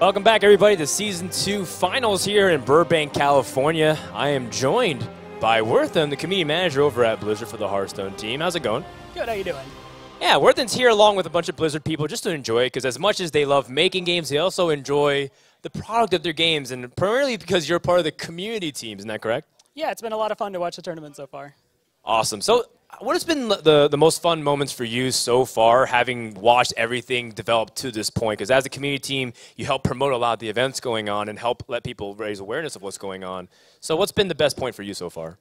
Welcome back, everybody, to Season 2 Finals here in Burbank, California. I am joined by Worthen, the community manager over at Blizzard for the Hearthstone team. How's it going? Good, how you doing? Yeah, Worthen's here along with a bunch of Blizzard people just to enjoy it, because as much as they love making games, they also enjoy the product of their games, and primarily because you're part of the community team. Isn't that correct? Yeah, it's been a lot of fun to watch the tournament so far. Awesome. So what has been the most fun moments for you so far, having watched everything develop to this point? Because as a community team, you help promote a lot of the events going on and help let people raise awareness of what's going on. So what's been the best point for you so far?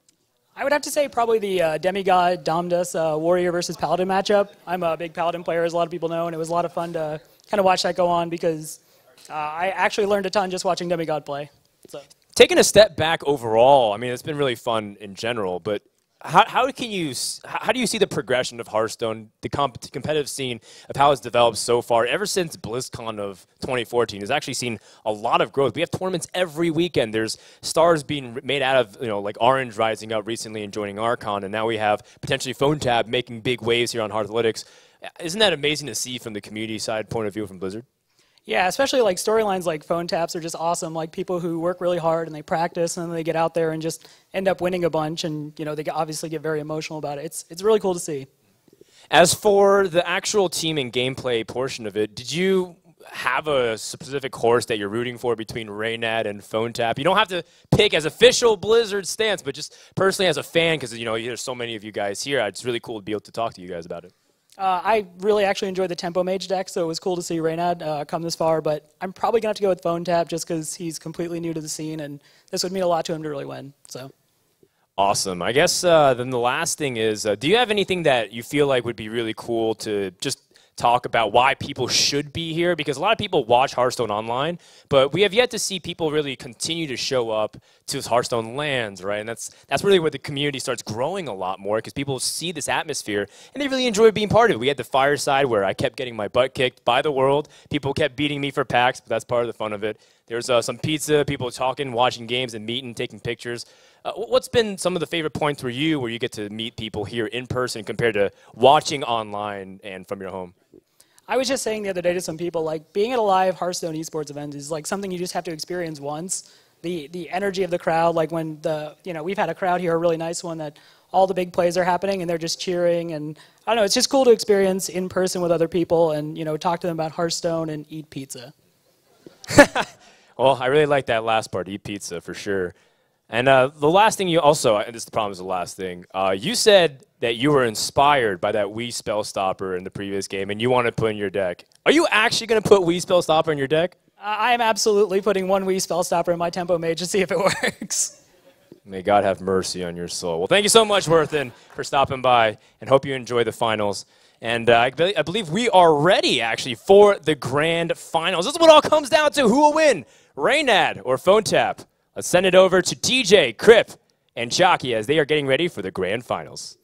I would have to say probably the Demigod Domdus Warrior versus Paladin matchup. I'm a big Paladin player, as a lot of people know, and it was a lot of fun to kind of watch that go on because I actually learned a ton just watching Demigod play. So. Taking a step back overall, I mean, it's been really fun in general, but how do you see the progression of Hearthstone, the competitive scene of how it's developed so far? Ever since BlizzCon of 2014, it's actually seen a lot of growth. We have tournaments every weekend. There's stars being made out of, like Orange rising up recently and joining Archon, and now we have potentially Phonetap making big waves here on Hearthlytics. Isn't that amazing to see from the community side point of view from Blizzard? Yeah, especially like storylines like Phonetaps are just awesome. Like people who work really hard and they practice and then they get out there and just end up winning a bunch, and they obviously get very emotional about it. It's really cool to see. As for the actual team and gameplay portion of it, did you have a specific horse that you're rooting for between Reynad and Phonetap? You don't have to pick as official Blizzard stance, but just personally as a fan, because there's so many of you guys here. It's really cool to be able to talk to you guys about it. I really actually enjoyed the Tempo Mage deck, so it was cool to see Reynad come this far, but I'm probably going to have to go with Phonetap just because he's completely new to the scene, and this would mean a lot to him to really win. So. Awesome. I guess then the last thing is, do you have anything that you feel like would be really cool to just talk about why people should be here? Because a lot of people watch Hearthstone online, but we have yet to see people really continue to show up to Hearthstone lands, right? And that's really where the community starts growing a lot more, because people see this atmosphere and they really enjoy being part of it. We had the Fireside where I kept getting my butt kicked by the world. People kept beating me for packs, but that's part of the fun of it. There's some pizza, people talking, watching games, and meeting, taking pictures. What's been some of the favorite points for you where you get to meet people here in person compared to watching online and from your home? I was just saying the other day to some people, like, being at a live Hearthstone esports event is like something you just have to experience once. The energy of the crowd, like when we've had a crowd here, a really nice one, that all the big plays are happening and they're just cheering, and I don't know, it's just cool to experience in person with other people and, talk to them about Hearthstone and eat pizza. Well, I really like that last part, eat pizza, for sure. And the last thing you also, and this is the problem is the last thing, you said that you were inspired by that Wii Spell Stopper in the previous game and you want to put in your deck. Are you actually going to put Wii Spell Stopper in your deck? I am absolutely putting one Wii Spell Stopper in my Tempo Mage to see if it works. May God have mercy on your soul. Well, thank you so much, Worthen, for stopping by, and hope you enjoy the finals. And I believe we are ready, actually, for the grand finals. This is what all comes down to. Who will win, Reynad or Phonetap? Let's send it over to TJ, Crip, and Chalky as they are getting ready for the grand finals.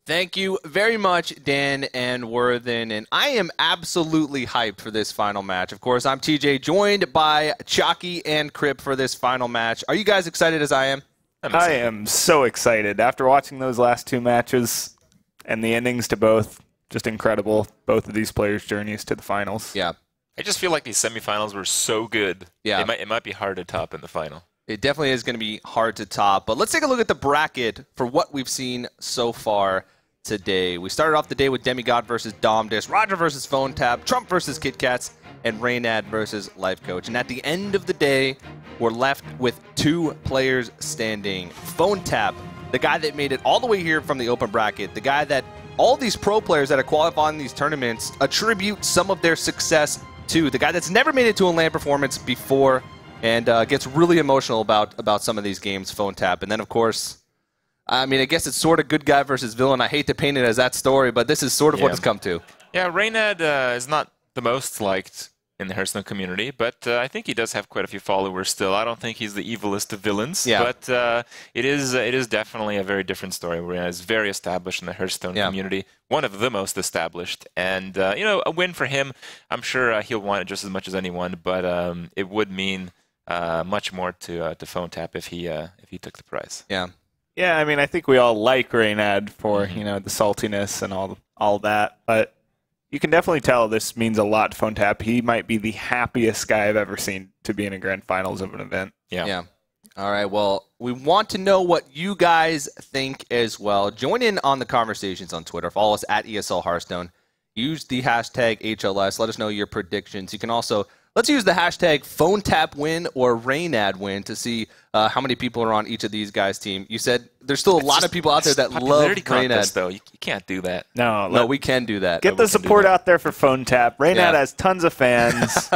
Thank you very much, Dan and Worthen, and I am absolutely hyped for this final match. Of course, I'm TJ, joined by Chalky and Crip for this final match. Are you guys excited as I am? I am so excited. After watching those last two matches and the endings to both, just incredible, both of these players' journeys to the finals. Yeah. I just feel like these semifinals were so good. Yeah. It might be hard to top in the final. It definitely is going to be hard to top. But let's take a look at the bracket for what we've seen so far today. We started off the day with Demigod versus Domdus, Roger versus Phonetap, Trump versus KitKats, and Reynad versus Life Coach. And at the end of the day, we're left with two players standing. Phonetap, the guy that made it all the way here from the open bracket, the guy that all these pro players that are qualifying these tournaments attribute some of their success to, the guy that's never made it to a LAN performance before and gets really emotional about some of these games, Phonetap. And then, of course, I mean, I guess it's sort of good guy versus villain. I hate to paint it as that story, but this is sort of what it's come to. Yeah, Reynad is not the most liked in the Hearthstone community, but I think he does have quite a few followers still. I don't think he's the evilest of villains, but it is definitely a very different story. Reynad is very established in the Hearthstone community, one of the most established, and a win for him. I'm sure he'll want it just as much as anyone, but it would mean much more to Phonetap if he took the prize. Yeah. Yeah, I mean, I think we all like Reynad for the saltiness and all that, but you can definitely tell this means a lot to Phonetap. He might be the happiest guy I've ever seen to be in a grand finals of an event. Yeah. All right, well, we want to know what you guys think as well. Join in on the conversations on Twitter. Follow us at ESL Hearthstone. Use the hashtag HLS. Let us know your predictions. You can also, let's use the hashtag Phonetap win or Reynad win to see how many people are on each of these guys' team. You said there's still a lot of people out there that love Reynad. Though. You can't do that. No, we can do that. Get the support out there for Phonetap. Reynad has tons of fans,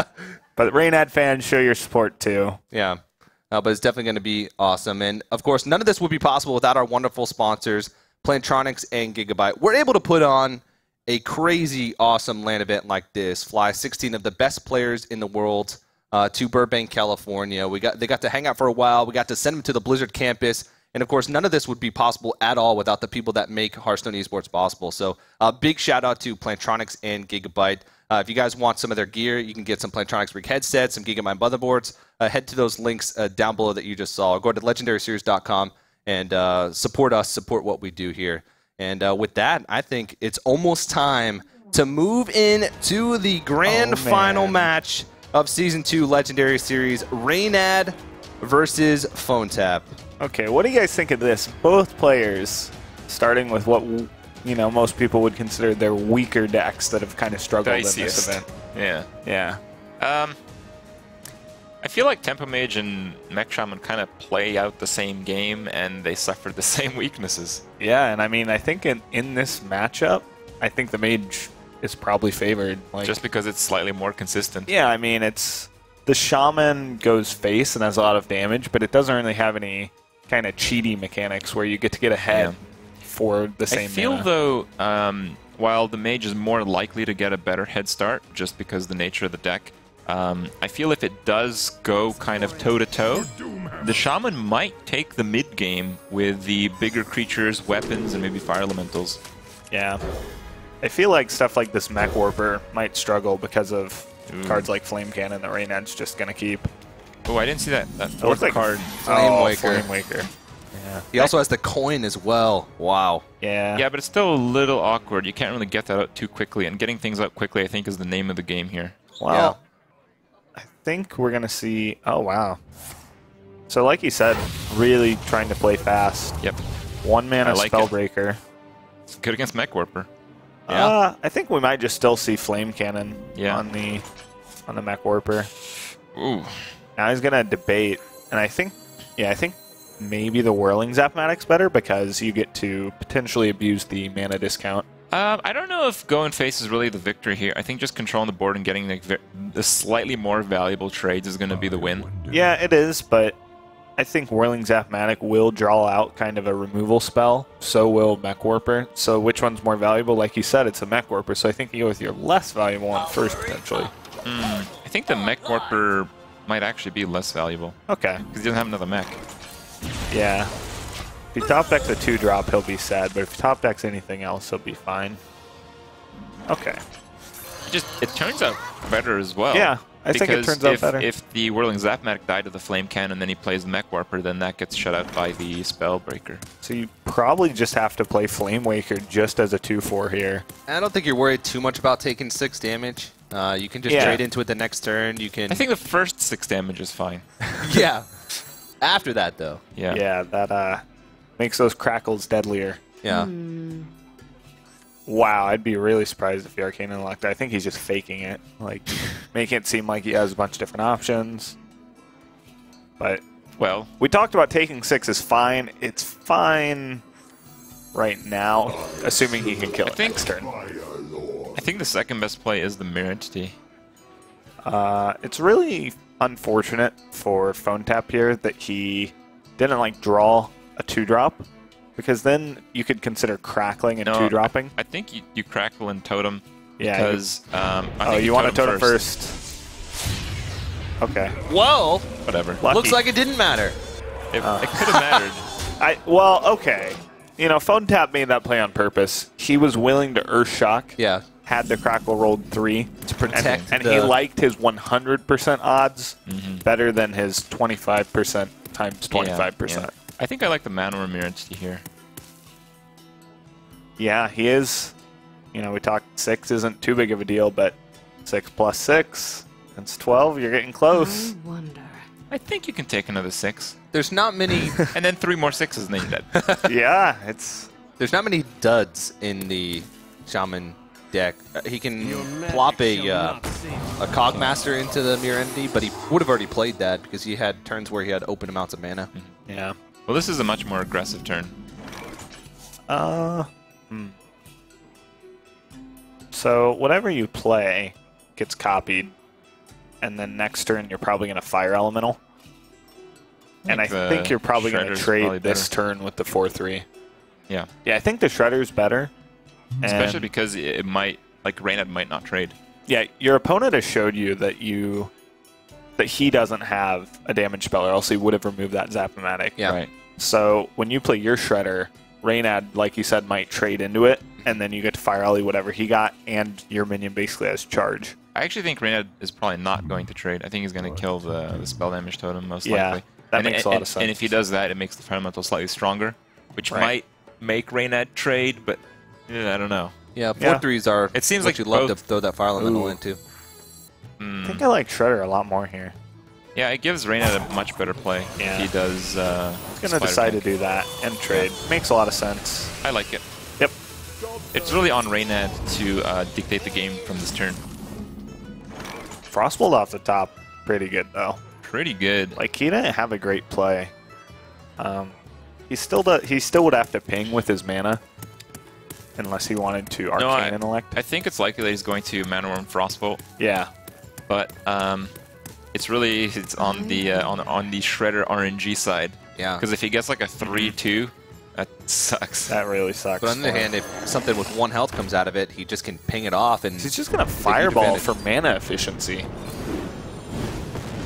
but Reynad fans, show your support too. Yeah. But it's definitely going to be awesome. And, of course, none of this would be possible without our wonderful sponsors, Plantronics and Gigabyte. We're able to put on a crazy, awesome LAN event like this, fly 16 of the best players in the world to Burbank, California. They got to hang out for a while. We got to send them to the Blizzard campus. And, of course, none of this would be possible at all without the people that make Hearthstone esports possible. So a big shout-out to Plantronics and Gigabyte. If you guys want some of their gear, you can get some Plantronics Rig headsets, some Gigabyte motherboards. Head to those links down below that you just saw. Or go to legendaryseries.com and support us, support what we do here. And with that, I think it's almost time to move in to the grand final match of Season 2 Legendary Series, Reynad versus Phonetap. Okay, what do you guys think of this? Both players starting with what most people would consider their weaker decks that have kind of struggled in this event. Yeah. I feel like Tempo Mage and Mech Shaman kind of play out the same game, and they suffered the same weaknesses. Yeah, and I mean, I think in this matchup, I think the Mage is probably favored. Just because it's slightly more consistent. Yeah, I mean, the Shaman goes face and has a lot of damage, but it doesn't really have any kind of cheaty mechanics where you get to get ahead for the same I feel, mana. Though, while the Mage is more likely to get a better head start, just because of the nature of the deck, I feel if it does go kind of toe-to-toe, the Shaman might take the mid-game with the bigger creatures, weapons, and maybe fire elementals. Yeah. I feel like stuff like this Mech Warper might struggle because of cards like Flame Cannon that Reynad's just going to keep. Oh, I didn't see that fourth card. Flame Waker. Flame Waker. Yeah. He also has the coin as well. Wow. Yeah. Yeah, but it's still a little awkward. You can't really get that out too quickly, and getting things out quickly, I think, is the name of the game here. Well, I think we're going to see... Oh, wow. So like you said, really trying to play fast. Yep. 1 mana like Spellbreaker. It's good against Mech Warper. Yeah. I think we might just still see Flame Cannon on the Mech Warper. Ooh. Now he's going to debate, and I think maybe the Whirling Zapmatic's better because you get to potentially abuse the mana discount. I don't know if going face is really the victory here. I think just controlling the board and getting the slightly more valuable trades is going to be the win. Yeah, it is, but I think Whirling Zapmatic will draw out kind of a removal spell. So will Mech Warper. So which one's more valuable? Like you said, it's a Mech Warper, so I think you go with your less valuable one first, potentially. I think the Mech Warper might actually be less valuable. Okay. Because he doesn't have another mech. Yeah. If he top decks a 2-drop, he'll be sad, but if he top decks anything else, he'll be fine. Okay. It turns out better as well. Yeah, I think it turns out better. If the Whirling Zapmatic died to the Flame Cannon and then he plays the Mech Warper, then that gets shut out by the Spellbreaker. So you probably just have to play Flame Waker just as a 2-4 here. I don't think you're worried too much about taking 6 damage. You can just trade into it the next turn. You can. I think the first 6 damage is fine. Yeah. After that, though. Yeah. Yeah, that makes those crackles deadlier. Yeah. Wow, I'd be really surprised if the Arcane unlocked. I think he's just faking it, like making it seem like he has a bunch of different options. But well, we talked about taking 6 is fine. It's fine right now, assuming he can kill it next turn. I think the second best play is the Mirror Entity. It's really unfortunate for Phonetap here that he didn't draw a 2-drop, because then you could consider crackling and 2-dropping. I think you crackle and totem. Yeah. Because I think you want to totem first. Okay. Whoa. Whatever. Lucky. Looks like it didn't matter. It could have mattered. Well, okay. Phonetap made that play on purpose. He was willing to Earthshock. Yeah. Had the crackle rolled 3 to protect, and he liked his 100% odds better than his 25% times 25%. Yeah. I think I like the Mana Mirror Entity here. Yeah, he is you know, we talked 6 isn't too big of a deal, but 6 plus 6, that's 12. You're getting close. I wonder. I think you can take another 6. There's not many. And then 3 more 6s, and then you're dead. Yeah, it's... There's not many duds in the Shaman deck. He can plop a Cogmaster into the Mirror Entity, but he would have already played that because he had turns where he had open amounts of mana. Yeah. Well, this is a much more aggressive turn. So whatever you play gets copied, and then next turn you're probably going to Fire Elemental. And I think you're probably going to trade this turn with the 4/3. Yeah. Yeah, I think the Shredder's better. Especially because it might, like, Reynad might not trade. Yeah, your opponent has showed you that he doesn't have a damage spell, or else he would have removed that Zap-O-Matic. Yeah. Right. So when you play your Shredder, Reynad, like you said, might trade into it, and then you get to Fire Alley whatever he got, and your minion basically has charge. I actually think Reynad is probably not going to trade. I think he's going to kill the spell damage totem most Yeah, likely. that makes a lot of sense. And if he does that, it makes the fundamental slightly stronger, which might make Reynad trade, but I don't know. Yeah, 4/3s are. It seems what like you'd love to both- throw that Fire Elemental into. I think I like Shredder a lot more here. Yeah, it gives Reynad a much better play. Yeah. He does. He's going to decide to do that and trade. Makes a lot of sense. I like it. Yep. It's really on Reynad to dictate the game from this turn. Frostbolt off the top, pretty good though. Pretty good. Like, he didn't have a great play. He still would have to ping with his mana, unless he wanted to Arcane Intellect. I think it's likely that he's going to Mana Worm Frostbolt, Yeah. but it's on the Shredder RNG side. Yeah. Because if he gets like a 3/2, that sucks. That really sucks. But on the other hand, if something with 1 health comes out of it, he just can ping it off and. He's just going to Fireball for mana efficiency.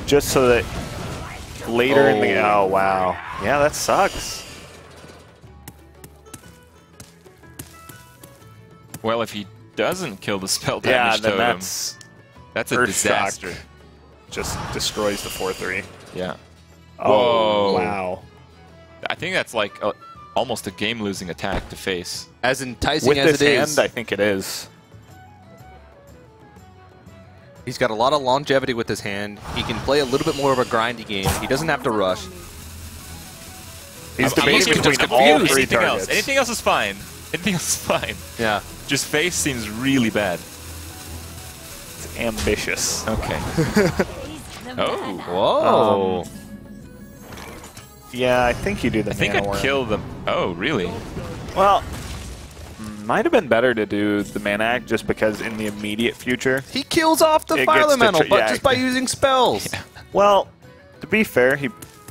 Just so that later in the... Oh, wow. Yeah, that sucks. Well, if he doesn't kill the spell Yeah, damage then totem, that's a Earth disaster. Shock. Just destroys the 4/3. Yeah. Oh, Whoa. wow. I think that's like almost a game-losing attack to face. As enticing With as this it hand, is, I think it is. he's got a lot of longevity with his hand. He can play a little bit more of a grindy game. He doesn't have to rush. He's I'm debating just between confused. all 3 Anything targets. else? Anything else is fine. Anything else is fine. Yeah. Just face seems really bad. It's ambitious. Okay. Oh. Whoa. Yeah, I think you do the I think Mana I'd Worm. kill them. Oh, really? Well, might have been better to do the Mana Act just because in the immediate future... He kills off the It Fire gets to Elemental, but yeah. just by using spells. Well, to be fair, he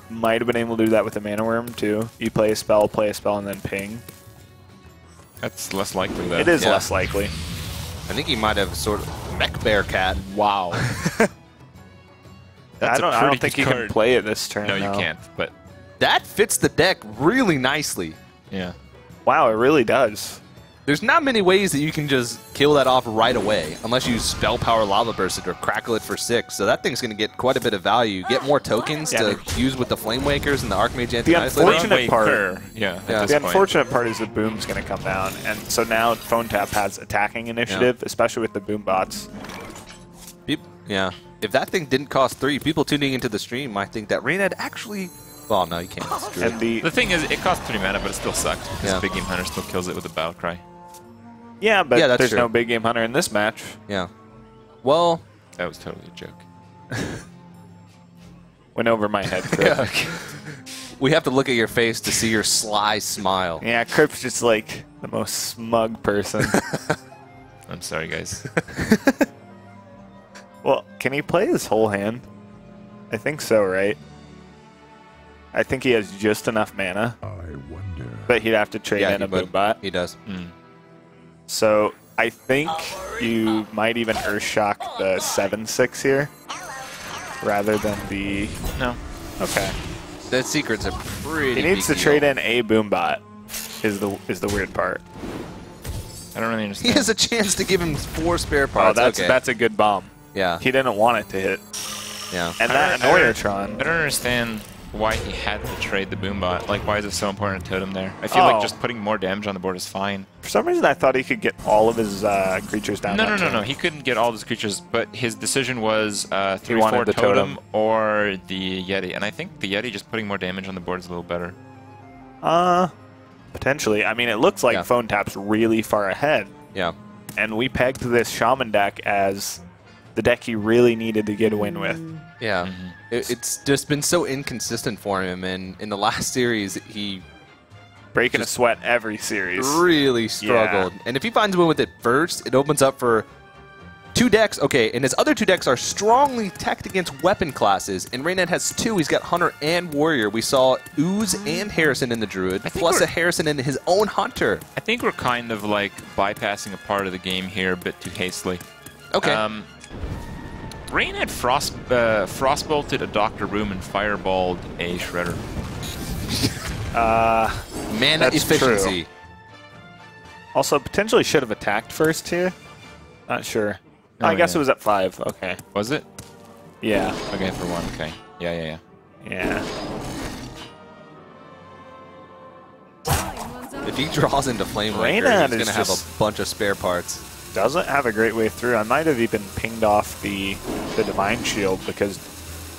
might have been able to do that with the Mana Worm, too. You play a spell, and then ping. That's less likely, though. It is Yeah. less likely. I think he might have sort of Mech Bear Cat. Wow. I a don't pretty think good you can card. play it this turn, No, you though. can't, but That fits the deck really nicely. yeah. Wow, it really does. There's not many ways that you can just kill that off right away, unless you Spell Power Lava Burst it or Crackle it for 6. So that thing's going to get quite a bit of value. Get more tokens Yeah. to use with the Flame Wakers and the Archmage The Anti-Isolator. unfortunate part... Yeah. at Yeah. this The point. unfortunate part is the boom's going to come down, and so now Phonetap has attacking initiative, especially with the boom bots. Yeah. If that thing didn't cost 3, people tuning into the stream might think that Reynad actually... Well, no, you can't. It's true. And The thing is, it costs 3 mana, but it still sucks because Yeah. Big Game Hunter still kills it with a Battle Cry. yeah, but Yeah, that's there's true. no big game hunter in this match. Yeah. Well... That was totally a joke. Went over my head, Crip. We have to look at your face to see your sly smile. Yeah, Crip's just like the most smug person. I'm sorry, guys. Well, can he play his whole hand? I think so, right? I think he has just enough mana. I wonder. But he'd have to trade Yeah, in he a would. Boombot. He does. So I think you might even Earthshock the 7/6 here, rather than the... No. Okay. That secret's a pretty He needs to big trade deal. in a Boombot, is the weird part. I don't really He understand. has a chance to give him 4 spare Oh, parts. that's okay. that's a good bomb. Yeah. He didn't want it to hit. Yeah. And I that don't- I don't- Annoyertron... I don't understand why he had to trade the Boombot. Like, why is it so important to totem there? I feel like just putting more damage on the board is fine. For some reason, I thought he could get all of his creatures down. No. He couldn't get all his creatures, but his decision was 3/4 the totem or the Yeti. And I think the Yeti just putting more damage on the board is a little better. Potentially. I mean, it looks like Phonetap's really far ahead. Yeah. And we pegged this Shaman deck as the deck he really needed to get a win with. Yeah. It's just been so inconsistent for him, and in the last series, he breaking a sweat every series. Really struggled. And if he finds a win with it first, it opens up for 2 decks. Okay, and his other 2 decks are strongly teched against weapon classes, and Reynad has 2. He's got Hunter and Warrior. We saw Ooze and Harrison in the Druid, plus a Harrison in his own Hunter. I think we're kind of like bypassing a part of the game here a bit too hastily. Okay. Reynad frostbolted a Dr. Room and fireballed a Shredder. Mana efficiency. True. Also, potentially should have attacked first here. Not sure. Oh, I guess it was at 5. Okay. Was it? Yeah. Okay, for 1. Okay. Yeah. Yeah. If he draws into Flame Waker, Reynad he's going to have a bunch of spare parts. Doesn't have a great way through. I might have even pinged off the Divine Shield because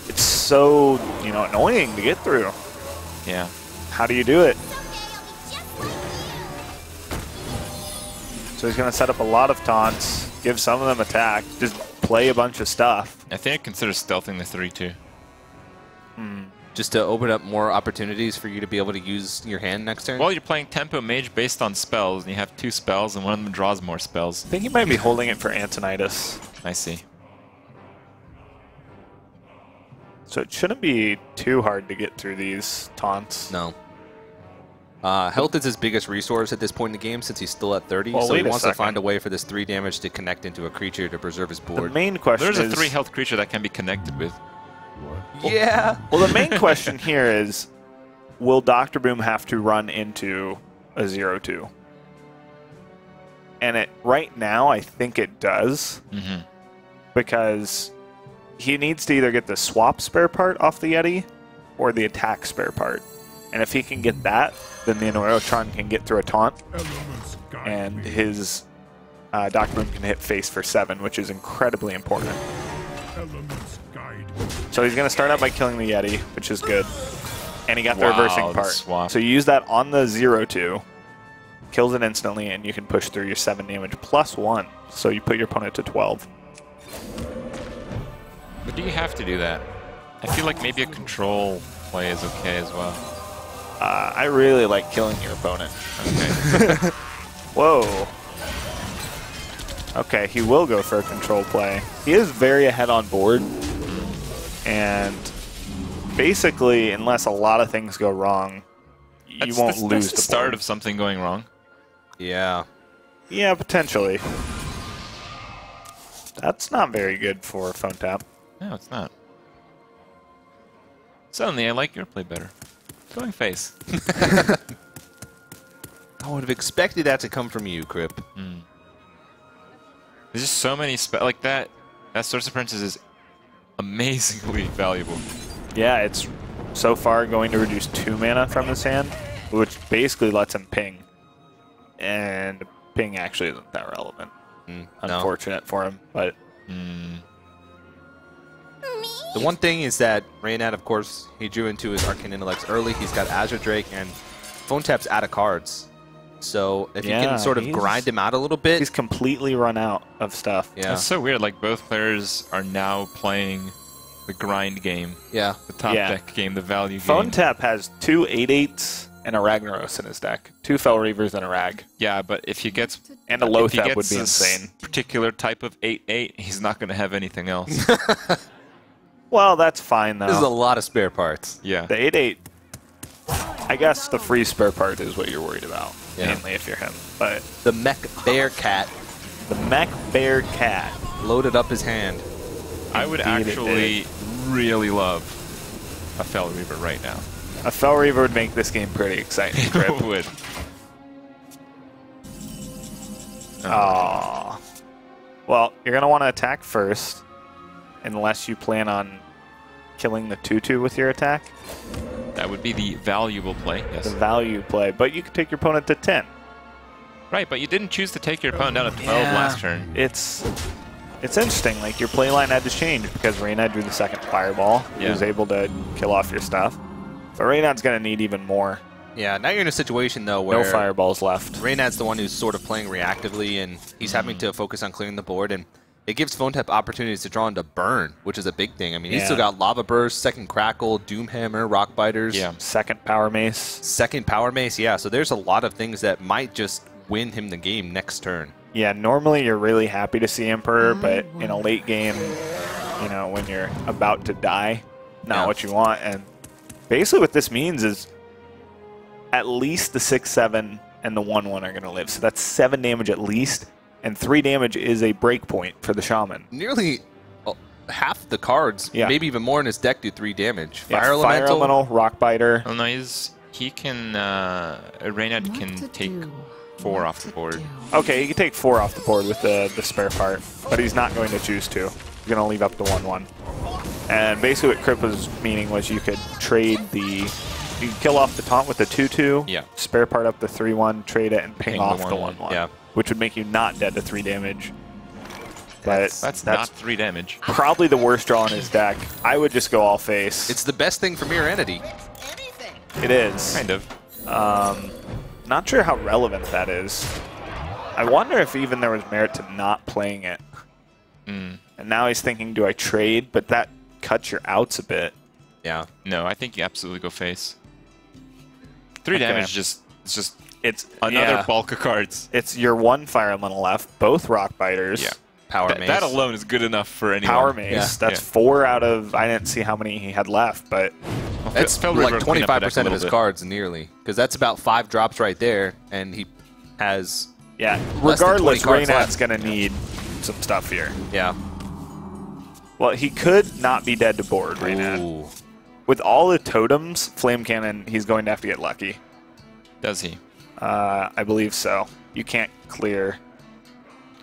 it's so, annoying to get through. Yeah. How do you do it? So he's going to set up a lot of taunts, give some of them attack, just play a bunch of stuff. I think I consider stealthing the 3-2. Just to open up more opportunities for you to be able to use your hand next turn? Well, you're playing Tempo Mage based on spells, and you have 2 spells, and one of them draws more spells. I think he might be holding it for Antonidas. I see. So it shouldn't be too hard to get through these taunts. No. Health is his biggest resource at this point in the game since he's still at 30, well, so he wants to find a way for this 3 damage to connect into a creature to preserve his board. The main question There's a 3 health creature that can be connected with. Yeah. Well, the main question here is, will Dr. Boom have to run into a 0-2? And right now, I think it does. Because he needs to either get the swap spare part off the Yeti or the attack spare part. And if he can get that, then the Neurotron can get through a taunt. And his Dr. Boom can hit face for 7, which is incredibly important. So he's going to start out by killing the Yeti, which is good. And he got the reversing part. Swap. So you use that on the 0-2, kills it instantly, and you can push through your 7 damage plus 1. So you put your opponent to 12. But do you have to do that? I feel like maybe a control play is okay as well. I really like killing your opponent. Okay. Whoa. Okay, he will go for a control play. He is very ahead on board. And basically, unless a lot of things go wrong, you won't lose that's the the start board. of something going wrong. Yeah. Yeah, potentially. That's not very good for Phonetap. No, it's not. Suddenly, I like your play better. Going face. I would have expected that to come from you, Crip. There's just so many like that. That Source of Princess is amazingly valuable. Yeah, it's so far going to reduce 2 mana from his hand, which basically lets him ping. And ping actually isn't that relevant. Unfortunate for him, but... The one thing is that Reynad, of course, he drew into his Arcane Intellects early. He's got Azure Drake, and Phonetap's out of cards. So if you can sort of grind him out a little bit... He's completely run out of stuff. Yeah. It's so weird, like both players are now playing the grind game. Yeah. The top deck game, the value game. Phonetap has 2 8/8s and a Ragnaros in his deck. 2 Fel Reavers and a Rag. Yeah, but if he gets... And a Lothep would be insane. Particular type of 8/8, he's not going to have anything else. Well, that's fine, though. This is a lot of spare parts. Yeah. The 8/8, I guess the free spare part is what you're worried about, Yeah. mainly if you're him. But The Mech Bear Cat the Mech Bear Cat. loaded up his hand. I would Indeed it actually really love a Fel Reaver right now. A Fel Reaver would make this game pretty exciting. It would. Aww. Well, you're going to want to attack first, unless you plan on killing the 2/2 with your attack. That would be the valuable play, yes. The value play, but you could take your opponent to 10. Right, but you didn't choose to take your opponent down to 12 last turn. It's interesting. Like, your play line had to change because Reynad drew the second fireball. He was able to kill off your stuff. But Reynad's going to need even more. Yeah, now you're in a situation, though, where no fireballs left. Reynad's the one who's sort of playing reactively, and he's having to focus on clearing the board, and it gives Phonetap opportunities to draw into burn, which is a big thing. I mean, he's still got Lava Burst, second Crackle, Doomhammer, Rock Biters. Yeah. Second Power Mace. Second Power Mace, yeah. So there's a lot of things that might just win him the game next turn. Yeah, normally you're really happy to see Emperor, but in a late game, you know, when you're about to die, not what you want. And basically what this means is at least the 6/7 and the 1/1 are going to live. So that's 7 damage at least, and 3 damage is a break point for the Shaman. Nearly half the cards, maybe even more in his deck, do 3 damage. Fire Elemental, Rock Biter. Oh no, he can, Reynad can take 4 off the board. Okay, he can take 4 off the board with the spare part, but he's not going to choose to. He's going to leave up the 1/1. And basically what Crip was meaning was you could trade the... You can kill off the taunt with the 2/2, spare part up the 3/1, trade it, and ping off the 1/1. Which would make you not dead to 3 damage. But that's not 3 damage. Probably the worst draw in his deck. I would just go all face. It's the best thing for Mirror Entity. It is. Kind of. Not sure how relevant that is. I wonder if even there was merit to not playing it. And now he's thinking, do I trade? But that cuts your outs a bit. Yeah. No, I think you absolutely go face. 3 damage it's another bulk of cards. It's your 1 Fire Elemental left, both Rock Biters. Yeah. Power Mace. That alone is good enough for anyone. Power Mace. That's 4 out of... I didn't see how many he had left, but... That's like 25% of his cards, nearly. Because that's about 5 drops right there, and he has... Yeah, regardless, Reynad's going to need some stuff here. Yeah. Well, he could not be dead to board, Reynad. With all the totems, Flame Cannon, he's going to have to get lucky. Does he? I believe so. You can't clear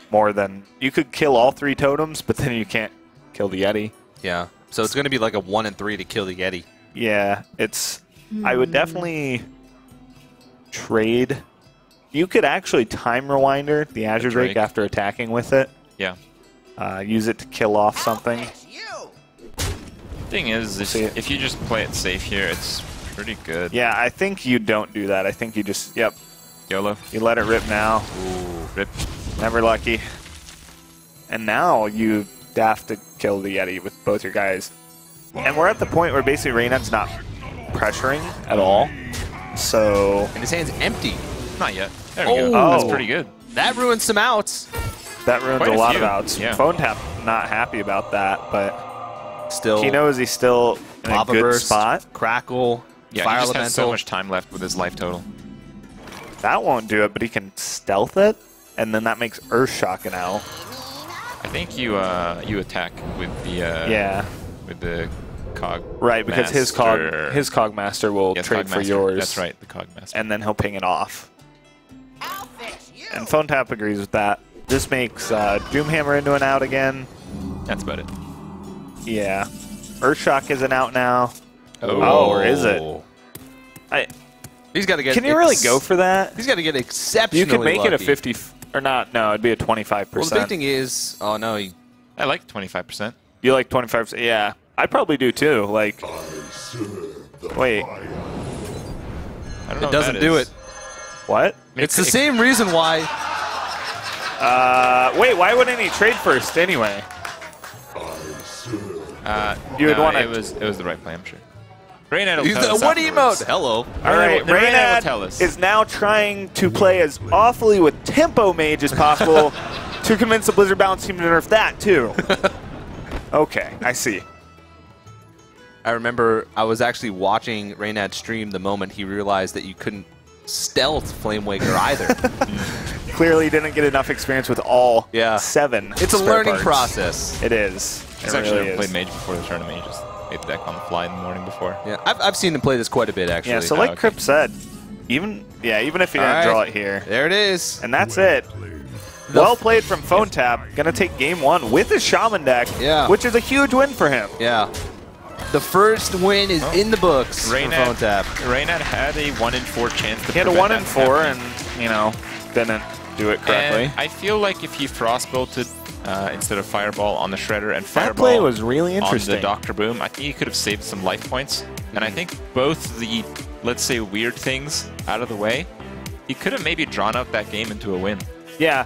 more than... You could kill all 3 totems, but then you can't kill the Yeti. Yeah. So it's going to be like a 1 and 3 to kill the Yeti. Yeah, it's... I would definitely trade... You could actually Time Rewinder the Azure Drake after attacking with it. Yeah. Use it to kill off something. Thing is, if you just play it safe here, it's pretty good. Yeah, I think you don't do that. I think you just, YOLO. You let it rip now. Ooh, rip. Never lucky. And now you have to kill the Yeti with both your guys. And we're at the point where basically Reynad's not pressuring at all. So... And his hand's empty. Not yet. There we go. That's pretty good. That ruins some outs. That ruins a lot of outs. Yeah. Phonetap not happy about that, but... Still, he knows he's still in a good spot. Crackle, yeah, Fire he just Elemental. has so much time left with his life total. That won't do it, but he can stealth it, and then that makes Earthshock an L. I think you attack with the Cog. Right, because his Cog Master will trade for yours. That's right, the Cog Master. And then he'll ping it off. And Phonetap agrees with that. This makes Doomhammer into an out again. That's about it. Yeah. Earthshock isn't out now. Oh, or is it? He's got to get. Can you really go for that? He's got to get exceptionally You could make lucky. it a 50, or not? No, it'd be a 25%. Well, the big thing is, oh no, I like 25%. You like 25%? Yeah, I probably do too. Like, wait, I don't know. It doesn't do it. What? It's the same reason why. Wait, why wouldn't he trade first anyway? You would want it was the right play, I'm sure. Reynad will tell us what afterwards. emote? Hello. All right, Reynad will tell us. is now trying to play as awfully with Tempo Mage as possible to convince the Blizzard Balance team to nerf that too. Okay, I see. I remember I was actually watching Reynad stream the moment he realized that you couldn't stealth Flamewaker either. Clearly didn't get enough experience with all 7. It's a spare learning parts. process. It is. He's actually never played Mage before the tournament. He just made the deck on the fly in the morning before. Yeah, I've seen him play this quite a bit, actually. Yeah, so like Crip said, even if he didn't draw it here. There it is. And that's it. Well played from Phonetap. Going to take game 1 with his Shaman deck, which is a huge win for him. Yeah. The first win is in the books for Phonetap. Reynad had a 1 in 4 chance to He had a 1 in 4 and, you know, didn't do it correctly. And I feel like if he frostbolted instead of fireball on the shredder and fireball that play was really interesting on the Dr. Boom, I think he could have saved some life points. And I think both the, let's say, weird things out of the way, he could have maybe drawn out that game into a win. Yeah.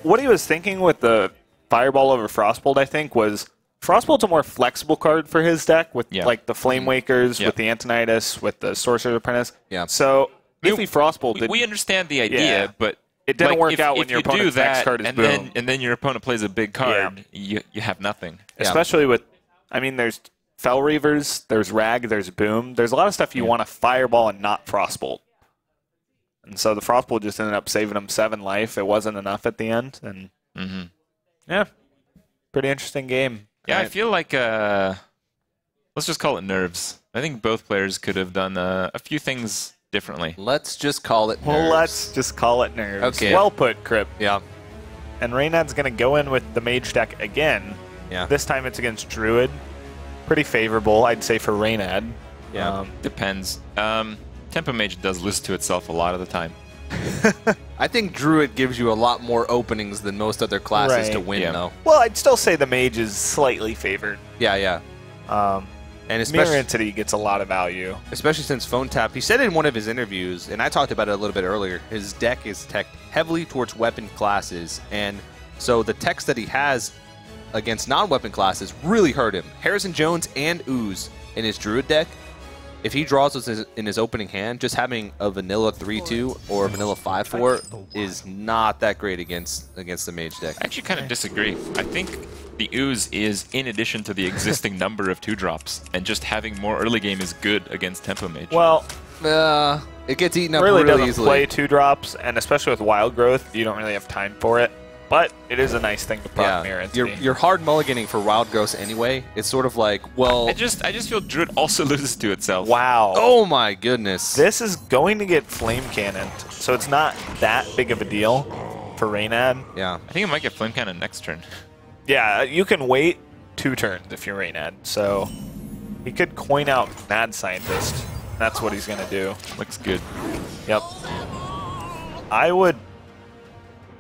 What he was thinking with the fireball over frostbolt, I think, was frostbolt's a more flexible card for his deck with like the Flame Wakers, with the Antonidas, with the Sorcerer's Apprentice. Yeah. So if he frostbolted, we understand the idea, but it didn't work out when if your you opponent's do that, next card is Boom. And then your opponent plays a big card, you have nothing. Especially with, I mean, there's Fel Reavers, there's Rag, there's Boom. There's a lot of stuff you want to fireball and not frostbolt. And so the frostbolt just ended up saving him 7 life. It wasn't enough at the end. And yeah, pretty interesting game. Yeah, I feel like, let's just call it nerves. I think both players could have done a few things differently. Let's just call it nerves. Well, let's just call it nerves. Okay. Well put, Crip. Yeah. And Reynad's going to go in with the mage deck again. Yeah. This time it's against Druid. Pretty favorable, I'd say, for Reynad. Yeah. Depends. Tempo Mage does list to itself a lot of the time. I think Druid gives you a lot more openings than most other classes to win, though. Well, I'd still say the mage is slightly favored. Yeah, yeah. And especially, Mirror Entity gets a lot of value. Especially since Phonetap, he said in one of his interviews, and I talked about it a little bit earlier, his deck is tech heavily towards weapon classes, and so the techs that he has against non-weapon classes really hurt him. Harrison Jones and Ooze in his Druid deck, if he draws those in his opening hand, just having a vanilla 3-2 or a vanilla 5-4 is not that great against the mage deck. I actually kind of disagree. I think the Ooze is in addition to the existing number of 2-drops, and just having more early game is good against Tempo Mage. Well, it gets eaten up really really doesn't easily. play 2-drops, and especially with Wild Growth, you don't really have time for it. But it is a nice thing to proc Mirror Entity. You're hard mulliganing for Wild Growth anyway. It's sort of like, well... I just feel Druid also loses to itself. Wow. Oh my goodness. This is going to get Flame Cannoned, so it's not that big of a deal for Reynad. Yeah. I think it might get Flame Cannon next turn. Yeah, you can wait 2 turns if you're Reynad, so he could coin out Mad Scientist. That's what he's going to do. Looks good. Yep. I would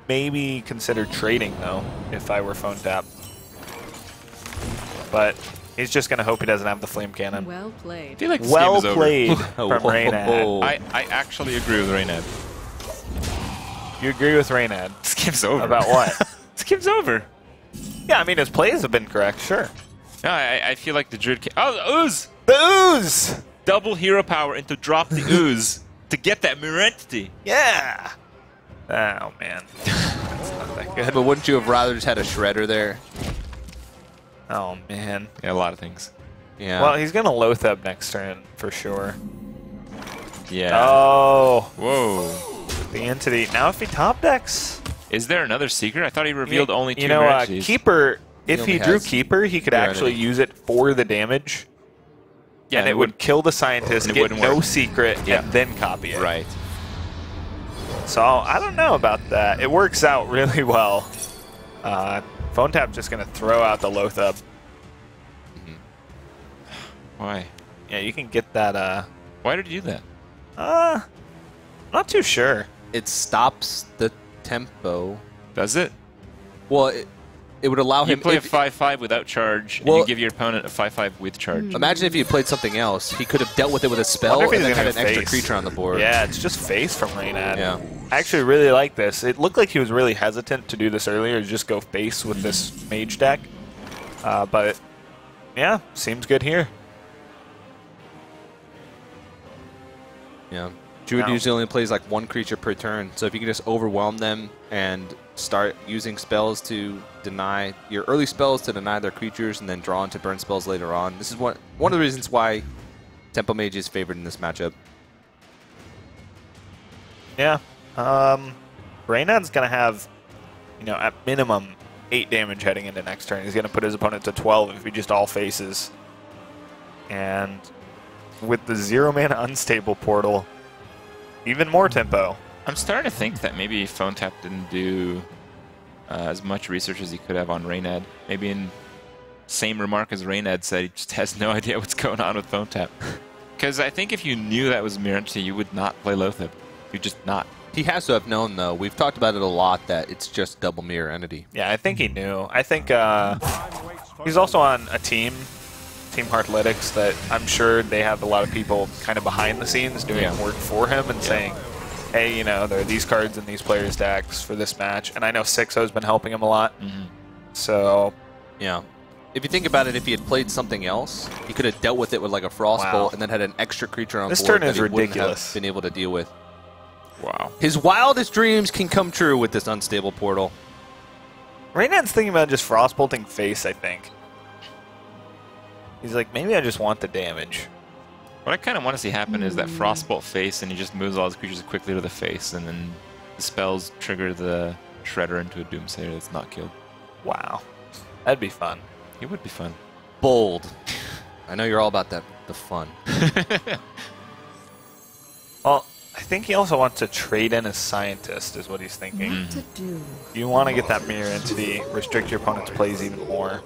maybe consider trading, though, if I were Phonetap. But he's just going to hope he doesn't have the Flame Cannon. Well played. I feel like this Well game is played over. from Reynad. I actually agree with Reynad. You agree with Reynad? This game's over. About what? This game's over. Yeah, I mean, his plays have been correct, sure. No, I feel like the Druid... Oh, the Ooze! The Ooze! Double hero power into drop the Ooze to get that Mirror Entity. Yeah! Oh, man. That's not that good. But wouldn't you have rather just had a Shredder there? Oh, man. Yeah, a lot of things. Yeah. Well, he's going to Loatheb next turn, for sure. Yeah. Oh. Whoa. The Entity. Now if he top decks... Is there another secret? I thought he revealed only 2 You know, Mirror Keeper, if he drew has Keeper, he could actually use it for the damage. Yeah, and it would kill the Scientist, and it get wouldn't no work. secret, and then copy it. Right. So I don't know about that. It works out really well. Phonetap just going to throw out the Loatheb. Why? Yeah, you can get that. Why did you do that? Not too sure. It stops the tempo. Does it? Well, it would allow You him... play a 5-5 without charge, and you give your opponent a 5-5 with charge. Imagine if he had played something else. He could have dealt with it with a spell Wonder if and he's then had gonna an extra face. creature on the board. Yeah, it's just face from Reynad. Yeah. I actually really like this. It looked like he was really hesitant to do this earlier, just go face with this mage deck. But yeah, seems good here. Yeah. Druid usually only plays like 1 creature per turn, so if you can just overwhelm them and start using spells to deny your early spells to deny their creatures and then draw into burn spells later on. This is one of the reasons why Tempo Mage is favored in this matchup. Yeah. Reynad's going to have, you know, at minimum 8 damage heading into next turn. He's going to put his opponent to 12 if he just all faces. And with the 0-mana unstable portal, even more tempo. I'm starting to think that maybe Phonetap didn't do as much research as he could have on Reynad. Maybe in same remark as Reynad said. He just has no idea what's going on with Phonetap. Because I think if you knew that was mirror entity, you would not play Lothip. You'd just not. He has to have known, though. We've talked about it a lot, that it's just double mirror entity. Yeah, I think he knew. I think he's also on a team, Team Hearthlytics, that I'm sure they have a lot of people kind of behind the scenes doing work for him and saying, hey, you know, there are these cards in these players' decks for this match. And I know Sixo's been helping him a lot. So, yeah. If you think about it, if he had played something else, he could have dealt with it with like a Frostbolt and then had an extra creature on board turn that is he wouldn't ridiculous. have been able to deal with. Wow. His wildest dreams can come true with this unstable portal. Reynad's thinking about just Frostbolting face, I think. He's like, maybe I just want the damage. What I kind of want to see happen is that Frostbolt face, and he just moves all his creatures quickly to the face, and then the spells trigger the Shredder into a Doomsayer that's not killed. Wow. That'd be fun. It would be fun. Bold. I know you're all about that, the fun. Well, I think he also wants to trade in a scientist, is what he's thinking. You want to get that mirror entity, restrict your opponent's plays even more.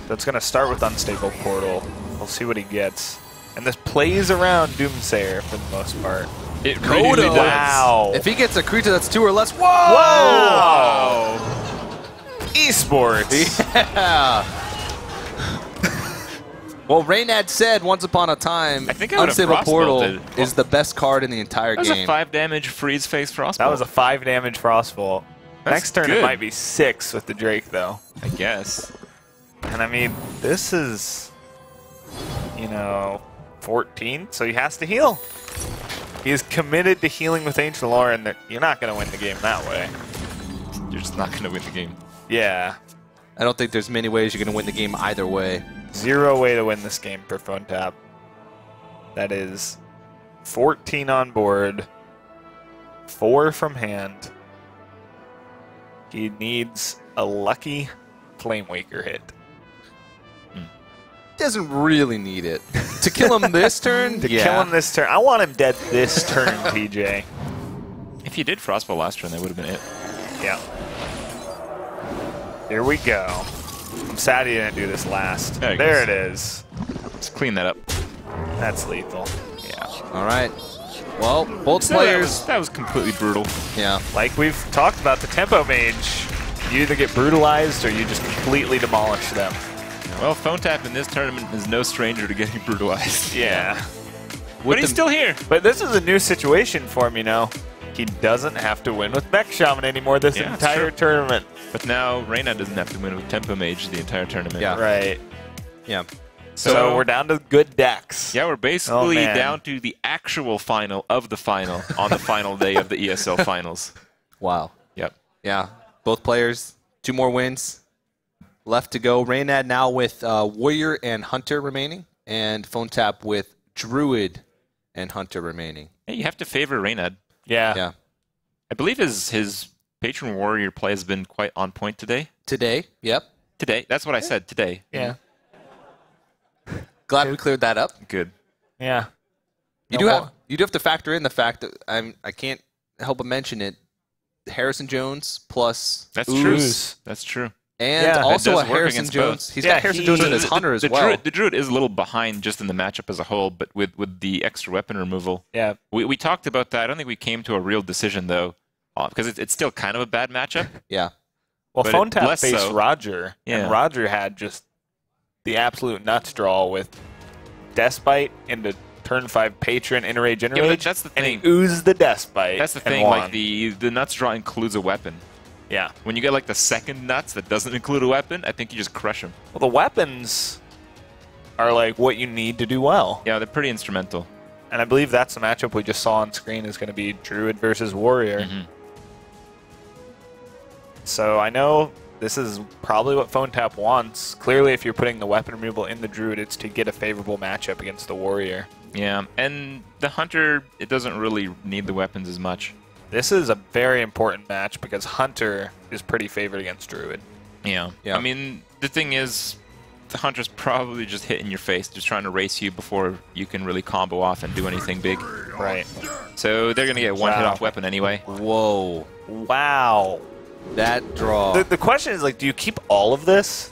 So it's going to start with Unstable Portal. We'll see what he gets. And this plays around Doomsayer for the most part. It really does. Wow. If he gets a creature that's 2 or less, whoa! Whoa! Esports. Yeah. Well, Reynad said once upon a time, I think I Unstable Portal is the best card in the entire game. That was a 5 damage freeze face Frostbolt. That was a 5 damage Frostbolt. Next turn good. it might be 6 with the Drake, though. I guess. And I mean, this is, you know, 14, so he has to heal. He is committed to healing with Ancient Lore, and you're not going to win the game that way. You're just not going to win the game. Yeah. I don't think there's many ways you're going to win the game either way. 0 way to win this game for Phonetap. That is 14 on board, 4 from hand. He needs a lucky Flamewaker hit. Doesn't really need it. To kill him this turn? To kill him this turn. I want him dead this turn, PJ. If you did Frostbolt last turn, that would have been it. Yeah. Here we go. I'm sad he didn't do this last. There it is. Let's clean that up. That's lethal. Yeah. All right. Well, both players. That was completely brutal. Yeah. Like we've talked about, the Tempo Mage, you either get brutalized or you just completely demolish them. Well, Phonetap in this tournament is no stranger to getting brutalized. Yeah. But he's still here. But this is a new situation for him, you know. He doesn't have to win with Mech Shaman anymore this entire tournament. But now Reynad doesn't have to win with Tempo Mage the entire tournament. Yeah. Right. Yeah. So we're down to good decks. Yeah, we're basically down to the actual final of the final on the final day of the ESL finals. Wow. Yep. Yeah. Both players, 2 more wins left to go. Reynad now with Warrior and Hunter remaining, and Phonetap with Druid and Hunter remaining. Hey, you have to favor Reynad. Yeah. Yeah. I believe his Patron Warrior play has been quite on point today. Today, yep. Today. That's what I said, today. Yeah. Glad we cleared that up. Good. Yeah. You do have to factor in the fact that I can't help but mention it. Harrison Jones plus That's Ooze. true. That's true. And also a Harrison Jones. He's got Harrison Jones in his Hunter as well. The Druid is a little behind just in the matchup as a whole, but with the extra weapon removal. Yeah. We talked about that. I don't think we came to a real decision, though, because it's still kind of a bad matchup. Yeah. Well, But Phonetap faced so. Roger, Yeah. and Roger had just the absolute nuts draw with Despite into turn 5 Patron, Enrage, but Enrage, that's the and he thing. oozed the Despite. That's the and thing. won. Like the nuts draw includes a weapon. Yeah. When you get like the second nuts that doesn't include a weapon, I think you just crush them. Well, the weapons are like what you need to do well. Yeah, they're pretty instrumental. And I believe that's the matchup we just saw on screen is going to be Druid versus Warrior. So I know this is probably what Phonetap wants. Clearly, if you're putting the weapon removal in the Druid, it's to get a favorable matchup against the Warrior. Yeah, and the Hunter, it doesn't really need the weapons as much. This is a very important match because Hunter is pretty favored against Druid. Yeah. I mean, the thing is, the Hunter's probably just hitting your face, just trying to race you before you can really combo off and do anything big. Right. So they're going to get one hit off weapon anyway. Whoa. Wow. That draw. The question is, like, do you keep all of this?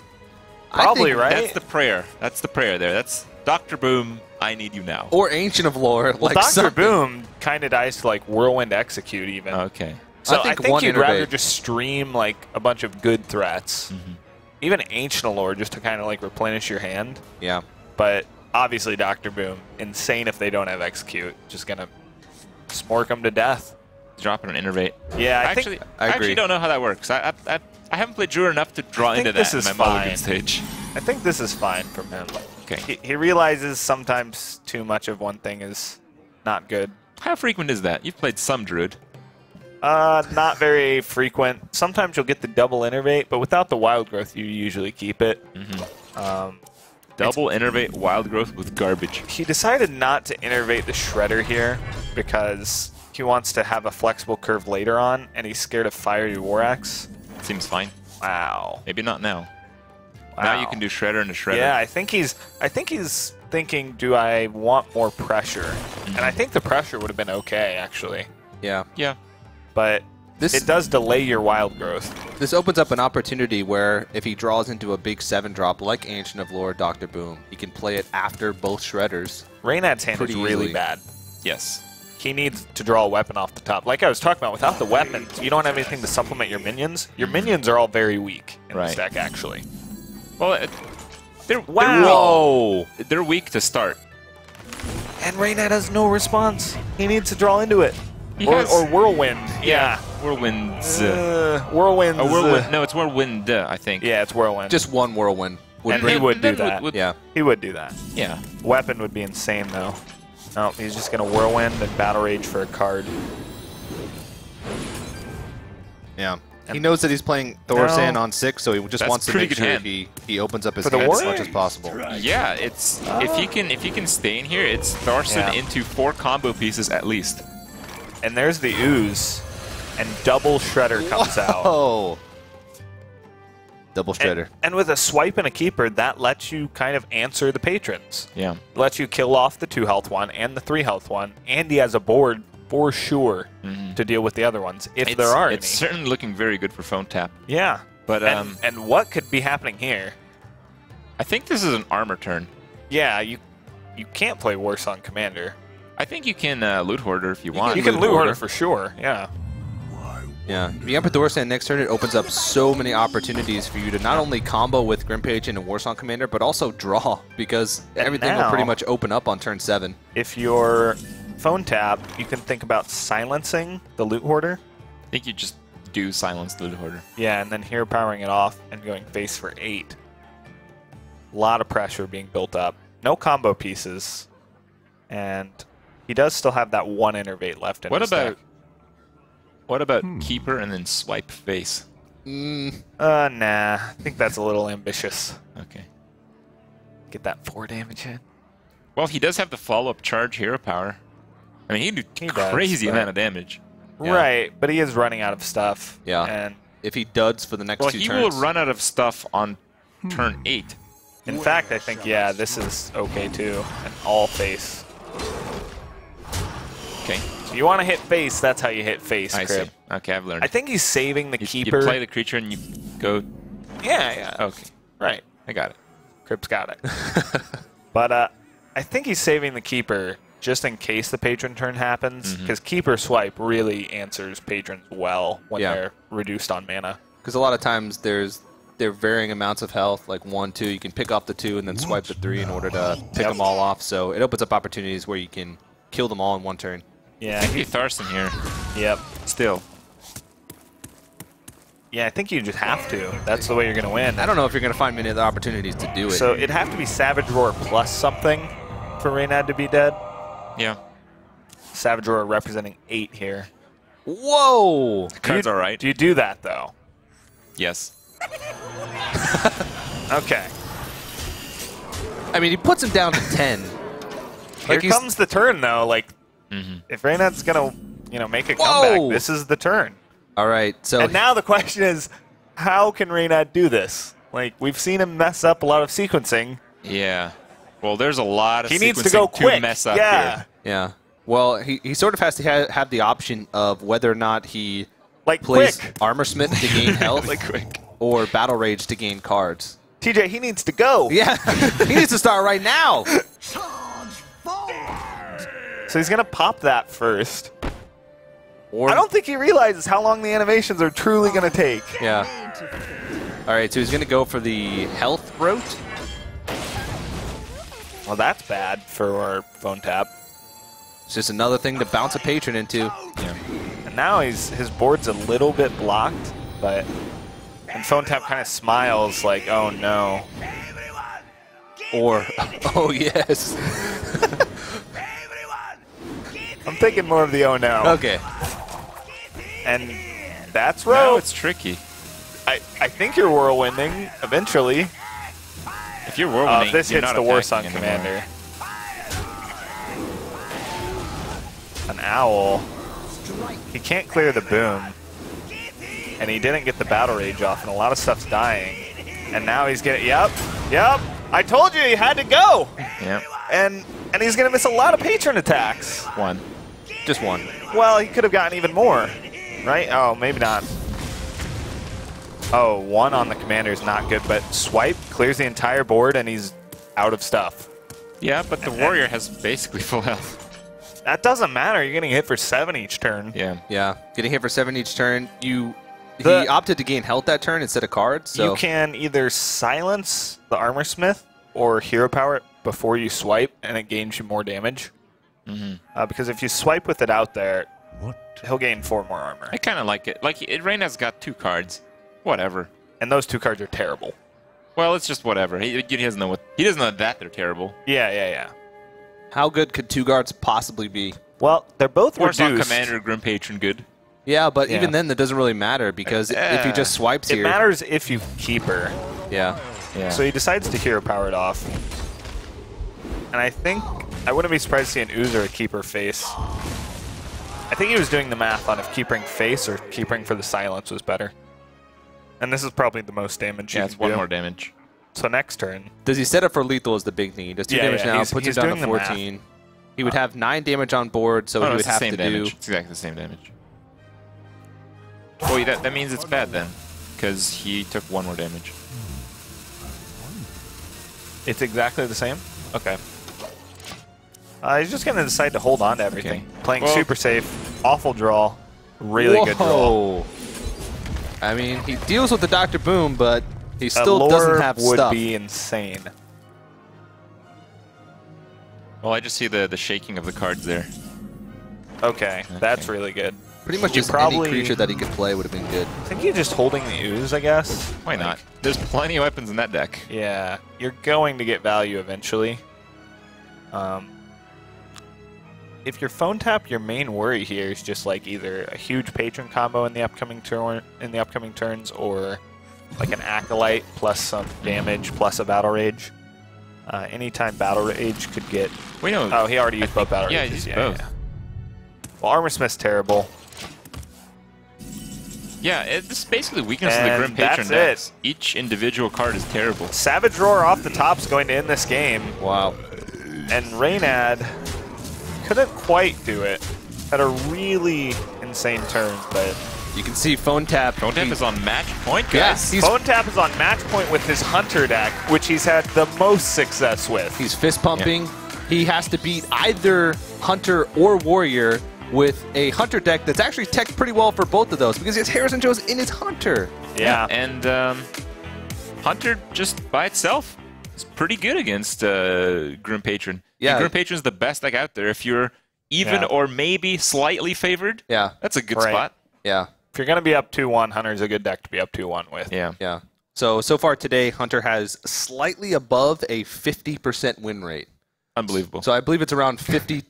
Probably, think right? That's the prayer. That's the prayer there. That's Dr. Boom, I need you now. Or Ancient of Lore. Well, like Dr. something. Boom kind of dies to like Whirlwind Execute even. Okay. So I I think think one you'd rather innervate. just stream like a bunch of good threats. Even Ancient Lore just to kind of like replenish your hand. Yeah. But obviously Dr. Boom, insane if they don't have Execute. Just going to smork them to death. Dropping an innervate. Yeah, I I agree. actually don't know how that works. I haven't played Druid enough to draw I think into this that is in my mulligan fine. stage. I think this is fine from him. Okay. He realizes sometimes too much of one thing is not good. How frequent is that? You've played some Druid. Not very frequent. Sometimes you'll get the double innervate, but without the wild growth, you usually keep it. Double innervate wild growth with garbage. He decided not to innervate the Shredder here because he wants to have a flexible curve later on, and he's scared of Fiery War Axe. Seems fine. Wow. Maybe not now. Wow. Now you can do Shredder and a Shredder. Yeah, I think he's thinking, do I want more pressure? And I think the pressure would have been okay, actually. Yeah. Yeah. But it does delay your wild growth. This opens up an opportunity where if he draws into a big 7-drop like Ancient of Lore, Dr. Boom, he can play it after both Shredders. Reynad's hand is Pretty really easily. bad. Yes. He needs to draw a weapon off the top. Like I was talking about, without the weapons, you don't have anything to supplement your minions. Your minions are all very weak in this deck, actually. Well, Wow. they're weak to start. And Reynad has no response. He needs to draw into it. He Or, has- or Whirlwind. Yeah. Whirlwinds. Whirlwind. No, it's Whirlwind, I think. Yeah, it's Whirlwind. Just one Whirlwind. Would And bring, he would do then that. yeah. He would do that. Yeah. Weapon would be insane, though. No, he's just going to Whirlwind and Battle Rage for a card. Yeah. He knows that he's playing Thorsan No. on 6, so he just That's wants to pretty make good sure hand. he opens up his For the hand as warrior? much as possible. Yeah, it's if he can stay in here, it's Tharson Yeah. into 4 combo pieces at least. And there's the Ooze. And double Shredder comes out. Oh. Double Shredder. And with a swipe and a keeper, that lets you kind of answer the patrons. Yeah. Lets you kill off the 2 health one and the 3 health one. And he has a board for sure to deal with the other ones, if there are It's any. certainly looking very good for Phonetap. Yeah. But and what could be happening here? I think this is an armor turn. Yeah, you can't play Warsong Commander. I think you can loot hoarder if you want. You can loot hoarder for sure, yeah. Yeah. If you have Thorsan next turn, it opens up so many opportunities for you to not only combo with Grim Agent and Warsong Commander, but also draw, because everything will now- pretty much open up on turn 7. If you're Phonetap, you can think about silencing the loot hoarder. I think you just do silence the loot hoarder. Yeah, and then here powering it off and going face for 8. A lot of pressure being built up. No combo pieces. And he does still have that 1 innervate left in his deck. What about keeper and then swipe face? Nah. I think that's a little ambitious. Okay. Get that 4 damage in. Well, he does have the follow-up charge hero power. I mean, he can do does, crazy but- amount of damage. Yeah. Right, but he is running out of stuff. Yeah. And If he duds for the next Well, 2 he turns. will run out of stuff on turn 8. in fact, I think, yeah, this is okay too. And all face. Okay. So you want to hit face, that's how you hit face, I see. Crib. Okay, I've learned. I think he's saving the you keeper. play the creature and you go... Yeah. Okay, Right. I got it. Crib's got it. But I think he's saving the keeper just in case the patron turn happens, because keeper swipe really answers patrons well when Yeah. they're reduced on mana. Because a lot of times they're varying amounts of health, like 1, 2. You can pick off the 2 and then swipe the 3 in order to pick them all off. So it opens up opportunities where you can kill them all in 1 turn. Yeah. I think Tharson here. Yep. Still. Yeah, I think you just have to. That's the way you're going to win. I don't know if you're going to find many other opportunities to do it. So it'd have to be Savage Roar plus something for Reynad to be dead. Yeah. Savage Roar representing 8 here. Whoa! Card's all right. Do you do that, though? Yes. Okay. I mean, he puts him down to 10. Here he's- comes the turn, though. Like, if Reynad's going to, make a comeback, Whoa! this is the turn. All right, so And now the question is, how can Reynad do this? Like, we've seen him mess up a lot of sequencing. Yeah. Well, there's a lot of He needs to sequencing go quick. mess up yeah. here. yeah. Well, he sort of has to have the option of whether or not he Like, plays quick. Armor Smith to gain health Really quick. or Battle Rage to gain cards. TJ, he needs to go. Yeah, he needs to start right now. So he's going to pop that first. Or, I don't think he realizes how long the animations are truly going to take. Yeah. All right, so he's going to go for the health route. Well, that's bad for our Phonetap. It's just another thing to bounce a patron into. Yeah. And now his board's a little bit blocked, but and Phonetap kind of smiles like, oh no. Or, oh yes. I'm thinking more of the oh no. Okay. And that's No, rogue. it's tricky. I think you're whirlwinding eventually. If you're whirlwinding, This you're hits not the worst on attacking anymore. Commander. An owl. He can't clear the boom. And he didn't get the battle rage off, and a lot of stuff's dying. And now he's getting, yep. I told you he had to go. Yeah. And he's going to miss a lot of patron attacks. One. Just one. Well, he could have gotten even more, right? Oh, maybe not. Oh, one on the commander is not good, but swipe clears the entire board, and he's out of stuff. Yeah, but the warrior has basically full health. That doesn't matter. You're getting hit for 7 each turn. Yeah. Yeah, getting hit for 7 each turn. He The- opted to gain health that turn instead of cards. So You can either silence the Armor Smith or Hero Power it before you swipe, and it gains you more damage. Because if you swipe with it out there, he'll gain 4 more armor. I kind of like it. Like, Reynad's got 2 cards. Whatever. And those 2 cards are terrible. Well, it's just whatever. He doesn't know he doesn't know that they're terrible. Yeah. how good could 2 guards possibly be? Well, they're both Force on reduced. Commander, Grim Patron, good. Yeah, but Yeah. even then, that doesn't really matter because if he just swipes It here, matters if you keep her. yeah, Yeah. So he decides to Hero Power it off. And I think, I wouldn't be surprised to see an Oozer keeper face. I think he was doing the math on if keeping face or keeping for the silence was better. And this is probably the most damage you Yeah, can it's 1 do. more damage. So next turn, does he set up for lethal is the big thing. He does 2 Yeah, damage yeah, now, he's- puts he's it down doing to the math. 14. He would have 9 damage on board, so Oh, he no, would it's the have same to damage. do. It's exactly the same damage. Oh, that means it's bad then, because he took 1 more damage. it's exactly the same? Okay. He's just going to decide to hold on to everything. Okay. Playing Well- super safe, awful draw, really good draw. Whoa. I mean, he deals with the Dr. Boom, but he A still lure doesn't have would stuff. be insane. Well, I just see the shaking of the cards there. Okay, that's really good. Pretty much You just probably- any creature that he could play would have been good. I think you're just holding the Ooze, I guess. Why not? There's plenty of weapons in that deck. Yeah, you're going to get value eventually. If you're Phonetap, your main worry here is just like either a huge patron combo in the upcoming turns, or like an acolyte plus some damage plus a battle rage. Anytime battle rage could get. We know. Oh, he already used both battle yeah, rages. he used both. Well, Armor Smith's terrible. Yeah, it's basically weakness of the And Grim Patron that's decks. Each individual card is terrible. Savage Roar off the top is going to end this game. Wow. And Reynad couldn't quite do it. Had a really insane turn, but You can see Phonetap. Phonetap is on match point, guys. Yes, he's Phonetap is on match point with his Hunter deck, which he's had the most success with. He's fist pumping. He has to beat either Hunter or Warrior with a Hunter deck that's actually teched pretty well for both of those because he has Harrison Jones in his Hunter. Yeah. And Hunter just by itself is pretty good against Grim Patron. Yeah. And Grim Patron's the best deck out there. If you're even Yeah. or maybe slightly favored, Yeah. that's a good Right. spot. Yeah. If you're going to be up 2-1, Hunter's a good deck to be up 2-1 with. Yeah. Yeah. So far today, Hunter has slightly above a 50% win rate. Unbelievable. So I believe it's around 50.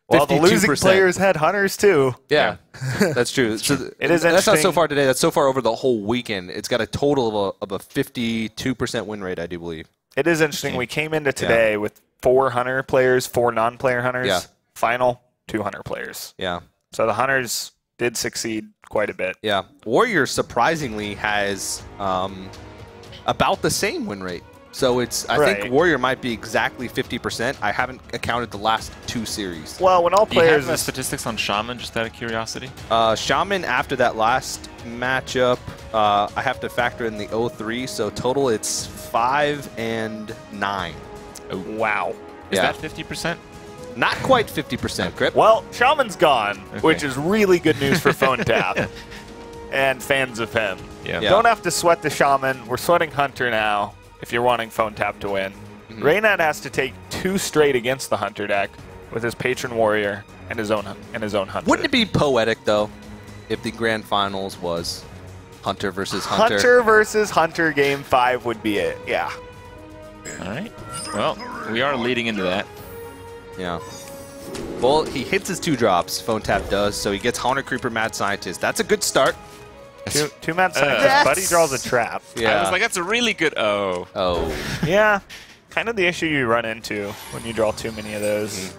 Well, the losing 52%. players had Hunters too. Yeah, that's true. So It is That's not so interesting. far today. That's so far over the whole weekend. It's got a total of a 52% win rate, I do believe. It is interesting. We came into today with 4 Hunter players, 4 non-player Hunters. Yeah. Final, 2 Hunter players. Yeah. So the Hunters did succeed quite a bit. Yeah. Warrior surprisingly has about the same win rate. So it's I think Right. Warrior might be exactly 50%. I haven't accounted the last 2 series. Well, when all Do you have players... statistics on Shaman, just out of curiosity? Shaman after that last matchup, I have to factor in the 0-3, so total it's 5 and 9. Oh. Wow. Is that 50%? Not quite 50%, Crip. Well, Shaman's gone, Okay. which is really good news for Phonetap and fans of him. Yeah. Don't have to sweat the Shaman. We're sweating Hunter now if you're wanting Phonetap to win. Reynad has to take 2 straight against the Hunter deck with his Patron Warrior and his own Hunter. Wouldn't it be poetic, though, if the grand finals was Hunter versus Hunter? Hunter versus Hunter game 5 would be it, yeah. All right. Well, we are leading into that. Yeah. Well, he hits his 2 drops, Phonetap does, so he gets Haunter Creeper Mad Scientist. That's a good start. Two Mad Scientists. Buddy draws a trap. Yeah. I was like, that's a really good. Oh. Oh. Yeah. Kind of the issue you run into when you draw too many of those.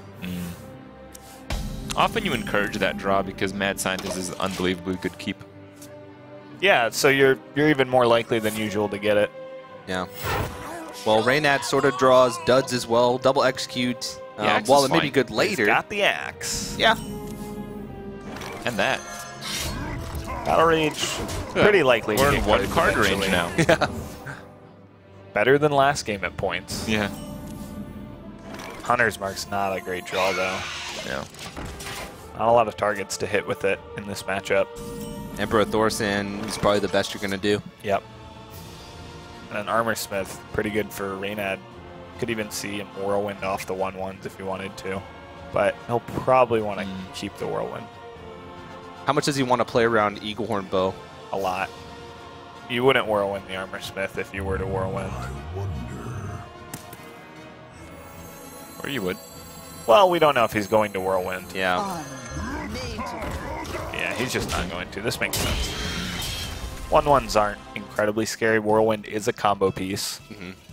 Often you encourage that draw because Mad Scientist is unbelievably good keep. Yeah, so you're even more likely than usual to get it. Yeah. Well, Reynad sort of draws duds as well. Double execute. Axe While is it may be fine. good later. He's got the axe. Yeah. And that. Battle Rage, pretty likely. We're to in get 1 card eventually. range now. Yeah. Better than last game at points. Yeah. Hunter's Mark's not a great draw, though. Yeah. Not a lot of targets to hit with it in this matchup. Emperor Thorson is probably the best you're going to do. Yep. And an Armor Smith, pretty good for Reynad. Could even see him Whirlwind off the 1/1s if he wanted to. But he'll probably want to keep the Whirlwind How much does he want to play around Eaglehorn Bow? a lot. You wouldn't Whirlwind the Armor Smith if you were to Whirlwind. Or you would. Well, we don't know if he's going to Whirlwind. Yeah. Yeah, he's just not going to. This makes sense. 1/1s aren't incredibly scary. Whirlwind is a combo piece.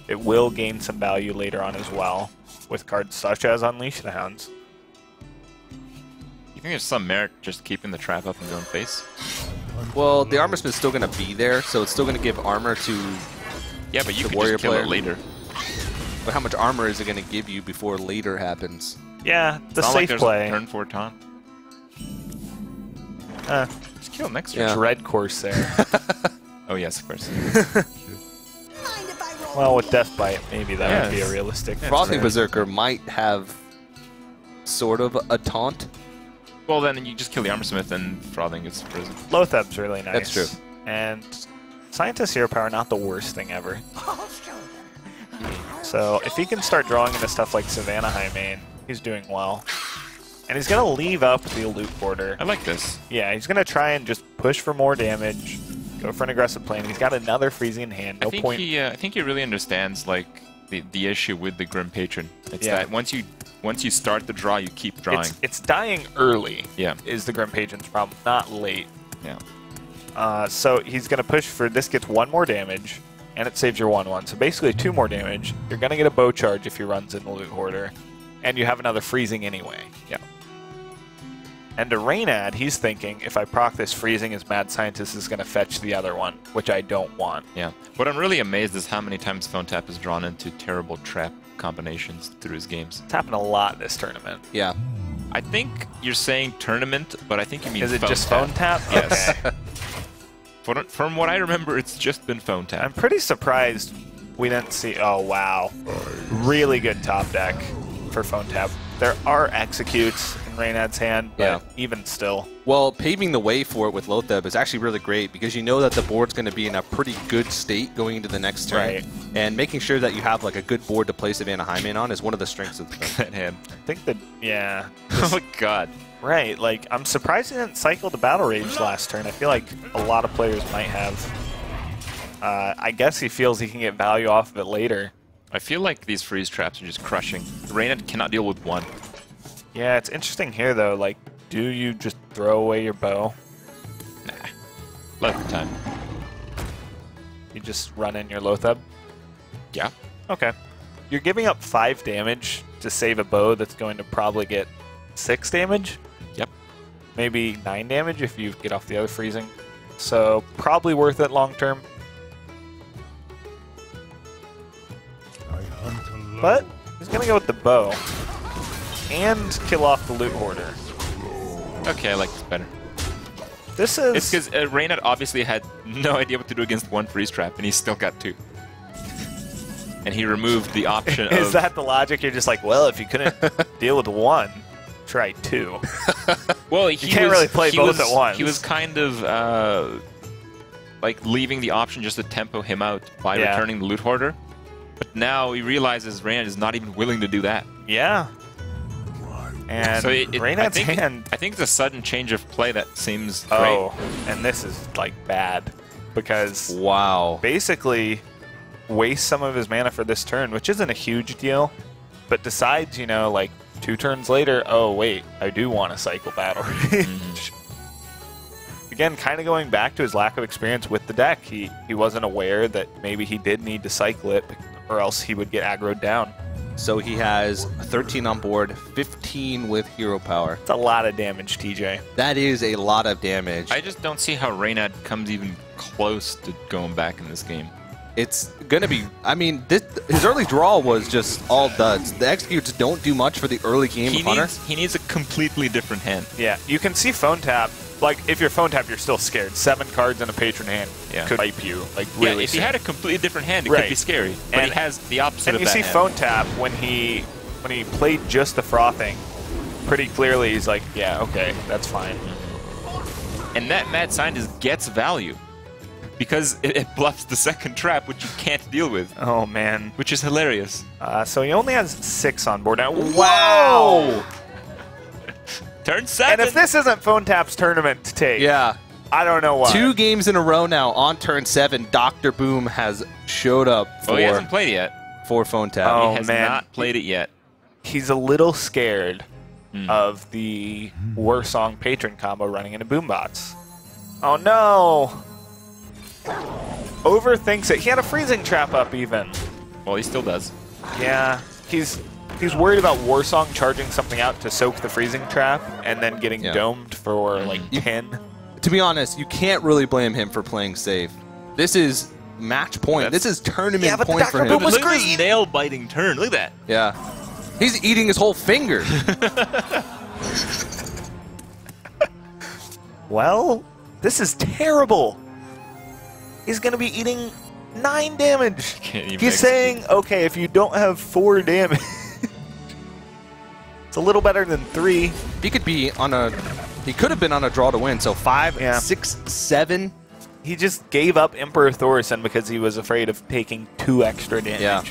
It will gain some value later on as well with cards such as Unleash the Hounds. You think there's some merit just keeping the trap up and going face? Well, the Armor Smith's still going to be there, so it's still going to give armor to... Yeah, but you The can warrior just kill player. it later. But how much armor is it going to give you before later happens? Yeah, the It's not safe like there's play. a turn 4 taunt. Just kill him next turn. Yeah. Dread Corsair. Oh, yes, of course. Well, with Death Bite, maybe that would be a Yes. realistic. Frothing threat. Berserker might have sort of a taunt. Well, then you just kill the Armor Smith and Frothing gets frozen. Lotheb's really nice. That's true. And Scientist Hero Power, not the worst thing ever. So if he can start drawing into stuff like Savannah High Main, he's doing well. And he's going to leave up the Loot Border. I like this. Yeah, he's going to try and just push for more damage, go for an aggressive plane. He's got another freezing in hand. No point. I think he really understands like the issue with the Grim Patron. It's Yeah. that once you start the draw, you keep drawing. It's dying early. Yeah. Is the Grim Patron's problem, not late. Yeah. So he's going to push for this gets 1 more damage, and it saves your 1/1. So basically 2 more damage. You're going to get a bow charge if he runs in the Loot Hoarder, and you have another freezing anyway. Yeah. And to Reynad, he's thinking, if I proc this freezing, his Mad Scientist is going to fetch the other one, which I don't want. Yeah. What I'm really amazed is how many times Phonetap has drawn into terrible trap combinations through his games. It's happened a lot this tournament. Yeah. I think you're saying tournament, but I think you mean Is it just Phonetap. Phonetap? Yes. Okay. From what I remember, it's just been Phonetap. I'm pretty surprised we didn't see... Oh, wow. Really good top deck for Phonetap. There are executes in Reynad's hand, but Yeah. even still. Well, paving the way for it with Lotheb is actually really great because you know that the board's going to be in a pretty good state going into the next turn. Right. And making sure that you have like a good board to play Savannah High Main on is one of the strengths of the thing. That hand. I think that... Yeah. Oh god. Right, like, I'm surprised he didn't cycle the Battle Rage last turn. I feel like a lot of players might have. I guess he feels he can get value off of it later. I feel like these freeze traps are just crushing. Reynad cannot deal with one. Yeah, it's interesting here, though. Like, do you just throw away your bow? Nah. Let the time. You just run in your Lotheb? Yeah. Okay. You're giving up 5 damage to save a bow that's going to probably get 6 damage? Yep. Maybe 9 damage if you get off the other freezing. So, probably worth it long term. But he's going to go with the bow and kill off the Loot Hoarder. Okay, I like this better. This is... It's because Reynad obviously had no idea what to do against one freeze trap, and he still got 2. And he removed the option of... Is that the logic? You're just like, well, if you couldn't deal with 1, try 2. Well, you can't really play both at once. He was kind of like leaving the option just to tempo him out by returning the loot hoarder. But now he realizes Reynad is not even willing to do that. Yeah. And so Reynad's hand... I think it's a sudden change of play that seems great. Oh, and this is like bad because basically wastes some of his mana for this turn, which isn't a huge deal, but decides, you know, like 2 turns later, oh wait, I do want to cycle Battle Rage. Again, kind of going back to his lack of experience with the deck. He wasn't aware that maybe he did need to cycle it, or else he would get aggroed down. So he has 13 on board, 15 with hero power. It's a lot of damage, TJ. That is a lot of damage. I just don't see how Reynad comes even close to going back in this game. It's going to be... I mean, his early draw was just all duds. The executes don't do much for the early game of Hunter. He needs a completely different hand. Yeah, you can see Phonetap. Like, if you're Phonetap, you're still scared. 7 cards in a patron hand could wipe you, like, really if he soon. had a completely different hand, it could be scary. But he has the opposite of that. And you see Phonetap, when he played just the frothing, pretty clearly he's like, yeah, okay, that's fine. And that Mad Scientist gets value. Because it bluffs the second trap, which you can't deal with. Oh, man. Which is hilarious. So he only has 6 on board now. Wow! Turn 7! And if this isn't Phonetap's tournament to take, I don't know why. 2 games in a row now on turn 7, Dr. Boom has showed up for... Oh, he hasn't played it yet. For Phonetap. Oh, he has not played it yet. He's a little scared of the Warsong Patron combo running into Boombots. Oh, no! Overthinks it. He had a freezing trap up even. Well, he still does. Yeah, he's worried about Warsong charging something out to soak the freezing trap and then getting domed for like 10. To be honest, you can't really blame him for playing safe. This is match point. This is tournament point for him. Look at this nail-biting turn. Look at that. Yeah. He's eating his whole finger. Well, this is terrible. He's going to be eating 9 damage. He's saying, okay, if you don't have 4 damage, it's a little better than 3. He could be on a... He could have been on a draw to win, so 5, 6, 7. He just gave up Emperor Thorson because he was afraid of taking 2 extra damage. Yeah.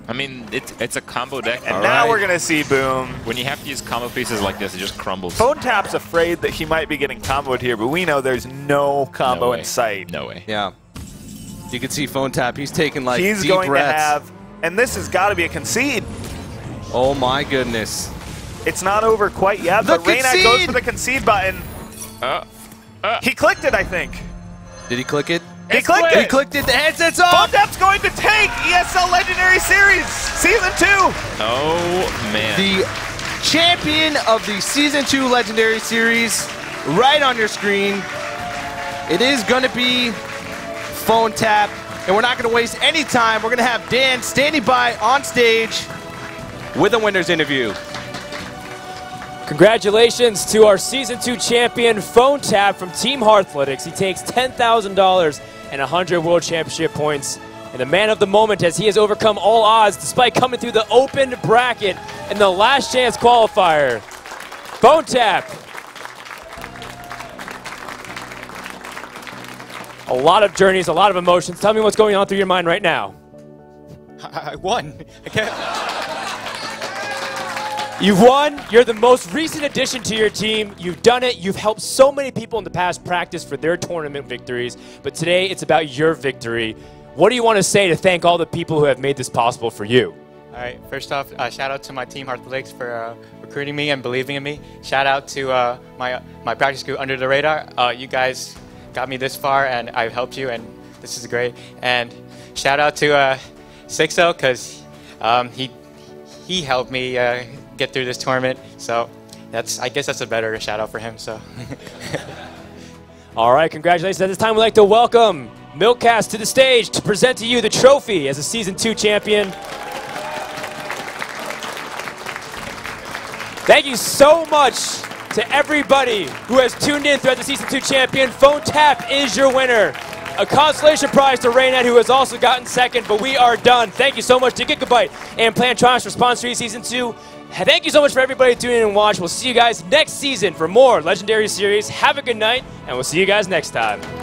I mean, it's a combo deck. And now we're going to see Boom. When you have to use combo pieces like this, it just crumbles. Phonetap's afraid that he might be getting comboed here, but we know there's no combo in sight. No way. Yeah. You can see Phonetap. He's taking like he's deep going breaths. To have, and this has got to be a concede. Oh my goodness. It's not over quite yet, but Reynad goes for the concede button. He clicked it, I think. Did he click it? He clicked it. He clicked it. The headset's off. Phonetap's going to take ESL Legendary Series Season 2. Oh, man. The champion of the Season 2 Legendary Series right on your screen. It is going to be Phonetap, and we're not going to waste any time. We're going to have Dan standing by on stage with a winner's interview. Congratulations to our Season 2 champion, Phonetap from Team Hearthletics. He takes $10,000 and 100 World Championship points. And the man of the moment as he has overcome all odds despite coming through the open bracket in the last chance qualifier. Phonetap. A lot of journeys, a lot of emotions. Tell me what's going on through your mind right now. I won. I can't. You've won. You're the most recent addition to your team. You've done it. You've helped so many people in the past practice for their tournament victories. But today, it's about your victory. What do you want to say to thank all the people who have made this possible for you? All right. First off, shout out to my team, Hearthletics, for recruiting me and believing in me. Shout out to my practice group, Under the Radar. You guys got me this far, and I've helped you, and this is great. And shout out to Sixo, because he helped me get through this tournament. So I guess that's a better shout out for him. So. All right, congratulations. At this time, we'd like to welcome Milkcast to the stage to present to you the trophy as a Season 2 champion. Thank you so much to to everybody who has tuned in throughout the Season 2 champion. Phonetap is your winner. A consolation prize to Reynad, who has also gotten second, but we are done. Thank you so much to Gigabyte and Plantronics for sponsoring Season 2. Thank you so much for everybody tuning in and watch. We'll see you guys next season for more Legendary Series. Have a good night, and we'll see you guys next time.